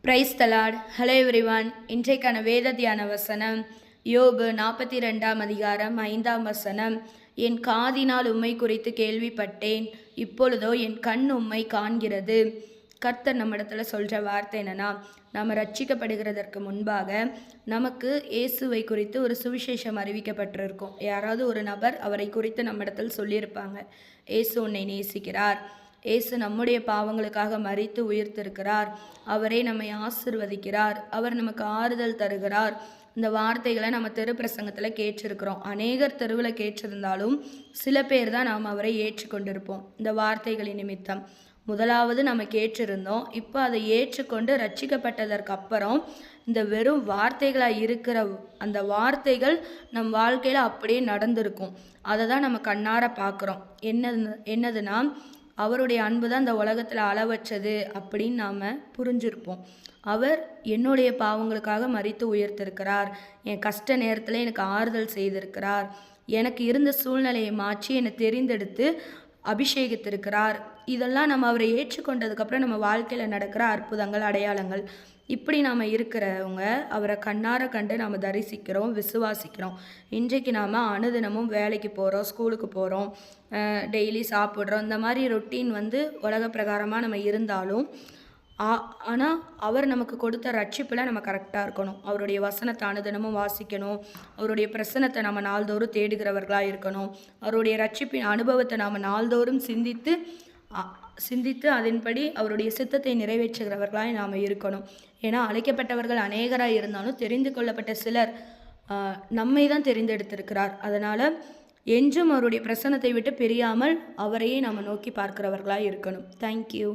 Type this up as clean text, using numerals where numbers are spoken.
Praise the Lord. Hello everyone. இன்றைக்கான வேத தியான வசனம் யோபு 42ஆம் அதிகாரம் 5ஆம் வசனம். என் காதினால் உம்மை குறித்து கேள்விப்பட்டேன், இப்பொழுதோ என் கண் உம்மை காண்கிறது. கர்த்தர் நம்மிடத்துல சொல்கிற வார்த்தை என்னன்னா, நாம் ரட்சிக்கப்படுகிறதற்கு முன்பாக நமக்கு இயேசுவை குறித்து ஒரு சுவிசேஷம் அறிவிக்கப்பட்டிருக்கும். யாராவது ஒரு நபர் அவரை குறித்து நம்மிடத்தில் சொல்லியிருப்பாங்க, இயேசு உன்னை நேசிக்கிறார், இயேசு நம்முடைய பாவங்களுக்காக மரித்து உயிர்த்திருக்கிறார், அவரே நம்மை ஆசிர்வதிக்கிறார், அவர் நமக்கு ஆறுதல் தருகிறார். இந்த வார்த்தைகளை நம்ம தெரு பிரசங்கத்தில் கேட்டிருக்கிறோம். அநேகர் தெருவில் கேட்டிருந்தாலும் சில பேர் தான் நாம் அவரை ஏற்றுக்கொண்டிருப்போம். இந்த வார்த்தைகளின் நிமித்தம் முதலாவது நம்ம கேட்டிருந்தோம். இப்போ அதை ஏற்றுக்கொண்டு ரட்சிக்கப்பட்டதற்கு அப்புறம் இந்த வெறும் வார்த்தைகளாக இருக்கிற அந்த வார்த்தைகள் நம் வாழ்க்கையில் அப்படியே நடந்திருக்கும். அதை தான் நம்ம கண்ணார பார்க்குறோம். என்னதுன்னா, அவருடைய அன்பு தான் இந்த உலகத்தில் அளவற்றது அப்படின்னு நாம் புரிஞ்சிருப்போம். அவர் என்னுடைய பாவங்களுக்காக மரித்து உயர்த்திருக்கிறார், என் கஷ்ட நேரத்தில் எனக்கு ஆறுதல் செய்திருக்கிறார், எனக்கு இருந்த சூழ்நிலையை மாற்றி என்னை தெரிந்தெடுத்து அபிஷேகித்திருக்கிறார். இதெல்லாம் நம்ம அவரை ஏற்றுக்கொண்டதுக்கப்புறம் நம்ம வாழ்க்கையில் நடக்கிற அற்புதங்கள், அடையாளங்கள். இப்படி நாம் இருக்கிறவங்க அவரை கண்ணார கண்டு நாம் தரிசிக்கிறோம், விசுவாசிக்கிறோம். இன்றைக்கு நாம் அனுதினமும் வேலைக்கு போகிறோம், ஸ்கூலுக்கு போகிறோம், டெய்லி சாப்பிட்றோம். இந்த மாதிரி ரொட்டீன் உலக பிரகாரமாக நம்ம இருந்தாலும் ஆனால் அவர் நமக்கு கொடுத்த ரட்சிப்பில் நம்ம கரெக்டாக இருக்கணும். அவருடைய வசனத்தை அனுதினமும் வாசிக்கணும், அவருடைய பிரசனத்தை நம்ம நாள்தோறும் தேடுகிறவர்களாக இருக்கணும், அவருடைய ரட்சிப்பின் அனுபவத்தை நாம் நாள்தோறும் சிந்தித்து அதன்படி அவருடைய சித்தத்தை நிறைவேற்றுகிறவர்களாய் நாம் இருக்கணும். ஏன்னா அழைக்கப்பட்டவர்கள் அநேகராக இருந்தாலும் தெரிந்து கொள்ளப்பட்ட சிலர் நம்மை தான் தெரிந்தெடுத்திருக்கிறார். அதனால் என்றும் அவருடைய பிரசனத்தை விட்டு பிரியாமல் அவரையே நாம் நோக்கி பார்க்கிறவர்களாக இருக்கணும். தேங்க்யூ.